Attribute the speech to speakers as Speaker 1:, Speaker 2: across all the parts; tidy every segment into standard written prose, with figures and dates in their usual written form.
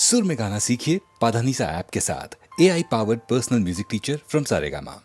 Speaker 1: सुर में गाना सीखिए पाधानीसा ऐप के साथ। AI powered personal music teacher from Saregama.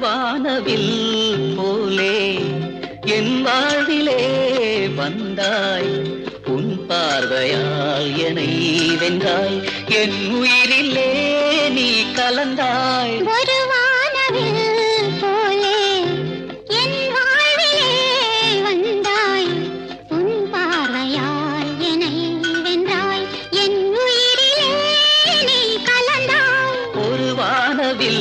Speaker 2: வானவில் போலே என் வாழ்விலே வந்தாய், உன் பார்வையால் என்னை வென்றாய், என் உயிரிலே நீ கலந்தாய்.
Speaker 3: ஒரு வானவில் போலே என் வாழ்விலே வந்தாய், உன் பார்வையால் என்னை வென்றாய், என் உயிரிலே நீ கலந்தாய்.
Speaker 2: ஒரு வானவில்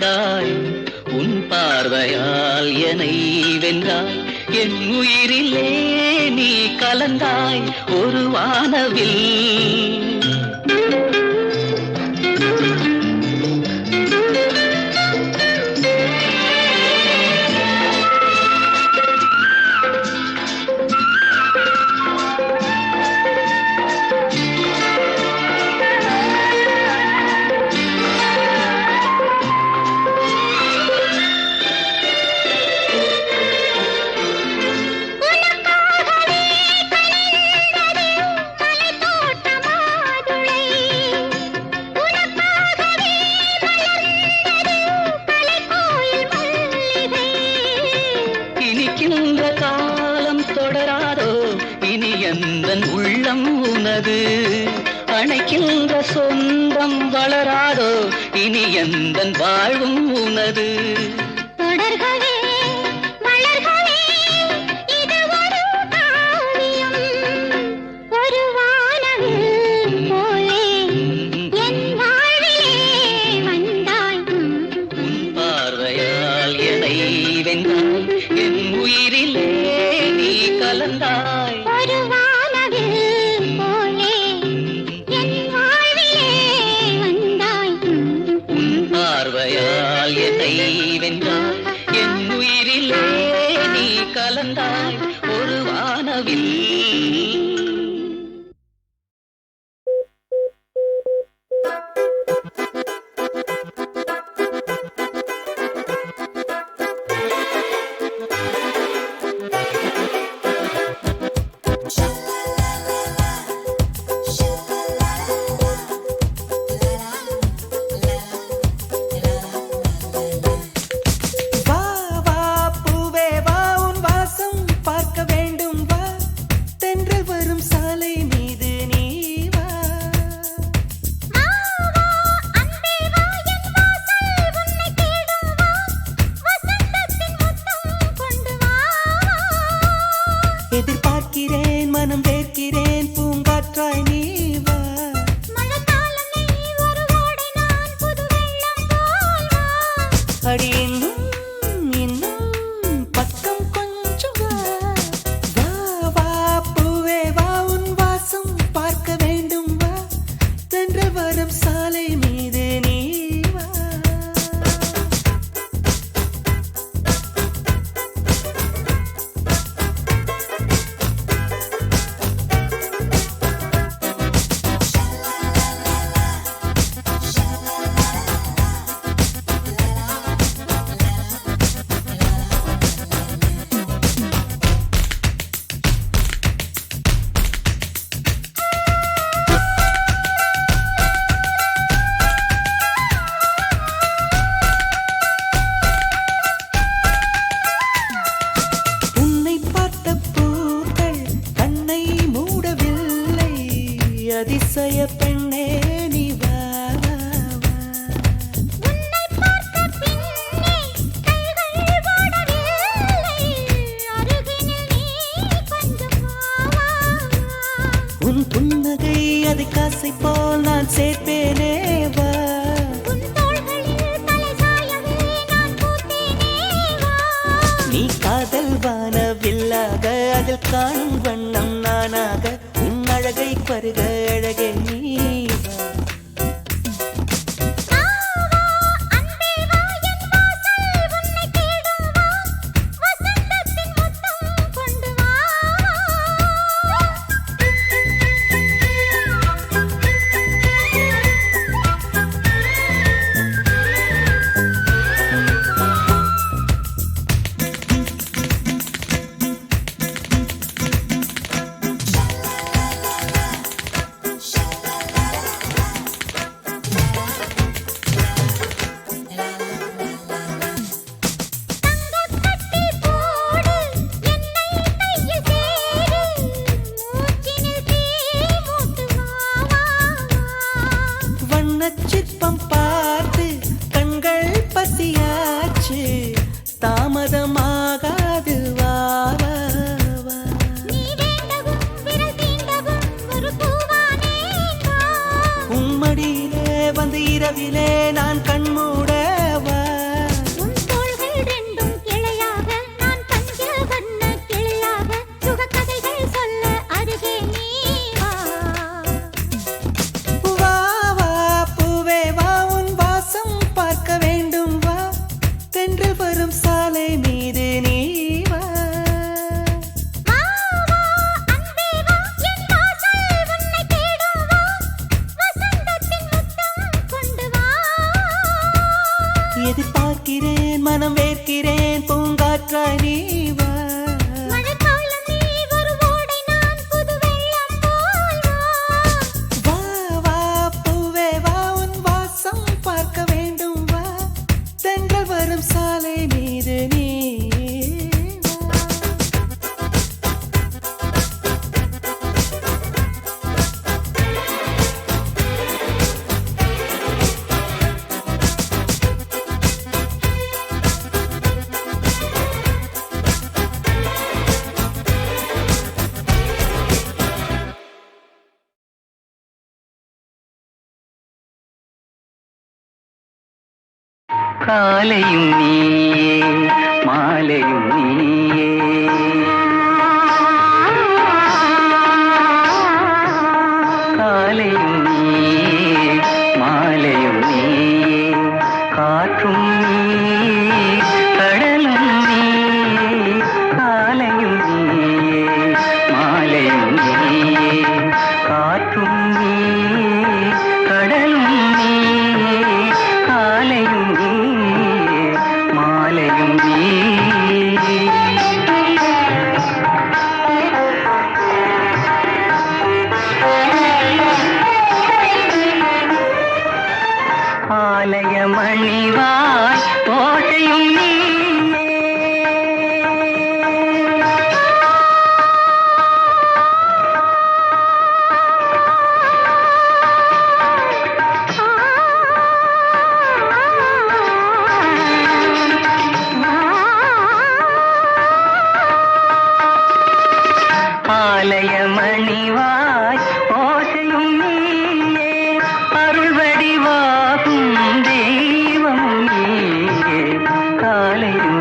Speaker 2: வந்தாய் உன் பார்வையால் என்னை வென்றாய் என் உயிரிலே நீ கலந்தாய் ஒரு வானவில் உள்ளம் உனது அணைக்கின்ற சொந்தம் வளராதோ இனி எந்தன் வாழ்வும் உனது
Speaker 3: தொடர்கவே வளர்கவே இது ஒரு காவியம் ஒரு வானவில் போலே என் வாழ்விலே வந்தாய்
Speaker 2: உன் பார்வையால் என்னை வென்றாய் என் உயிரிலே நீ கலந்தாய்
Speaker 3: ஒரு வானவில் போலே என் வாழ்விலே வந்தாய்
Speaker 2: உன் பார்வையால் என்னை வென்றாய் என் உயிரிலே நீ கலந்தாய் ஒரு வானவில்
Speaker 4: எதிர்பார்க்கிறேன் மனம் வேர்க்கிறேன் பூங்காற்றாய் நீ வா
Speaker 3: மழைக்காலமே ஒரு ஓடை நான் புது வெள்ளம் போல் வா
Speaker 4: அடி இன்னும் பக்கம் கொஞ்சம் வா வா வா பூவே வா உன் வாசம் பார்க்க வேண்டும் வா தென்றல் வரும் சாலை மீது நீ வா அதிசய பெண்ணே நீ வா வா வா
Speaker 3: உன்னை பார்த்த பின்னே கைகள் ஓடவில்லை அருகினில் நீ கொஞ்சம் வா
Speaker 4: உன் புன்னகை அதை காசை போல் நான் சேர்ப்பேனே வா
Speaker 3: உன் தோள்களில் தலை சாயவே நான் பூத்தேனே வா
Speaker 4: நீ காதல் வானவில்லாக அதில் காணும் வண்ணம் நானாக உன் அழகை பருக அழகே நீ சிற்பம் பார்த்து கண்கள் பசியாச்சு தாமதமாகாது வா வா வா உம்மடியிலே வந்து இரவிலே நான் கண்மூட வா எதிர்பார்க்கிறேன் மனம் வேர்க்கிறேன் பூங்காற்றாய் நீ வா
Speaker 3: மழைக்காலம் நீ வரும் ஓடை நான் புது வெள்ளம் போல் வா
Speaker 4: வா வா பூவே வா உன் வாசம் பார்க்க வேண்டும் வா தென்றல் வரும் சாலை மீது நீ வா.
Speaker 2: காலையும் நீயே மாலையும் நீயே காலையும் நீயே மாலையும் நீயே காற்றும் நீ கடலும் நீ காலையும் நீயே மாலையும் நீயே காற்றும் நீ கடலும் நீ காலையும் நீயே மாலையும் நீ ஆலய மணிவாய் ஓசையும் நீயே ஆலய மணிவாய் ஓசையும் நீயே அருள் வடிவாகும் தெய்வம் நீயே காலையும்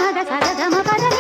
Speaker 3: மத சதகம பத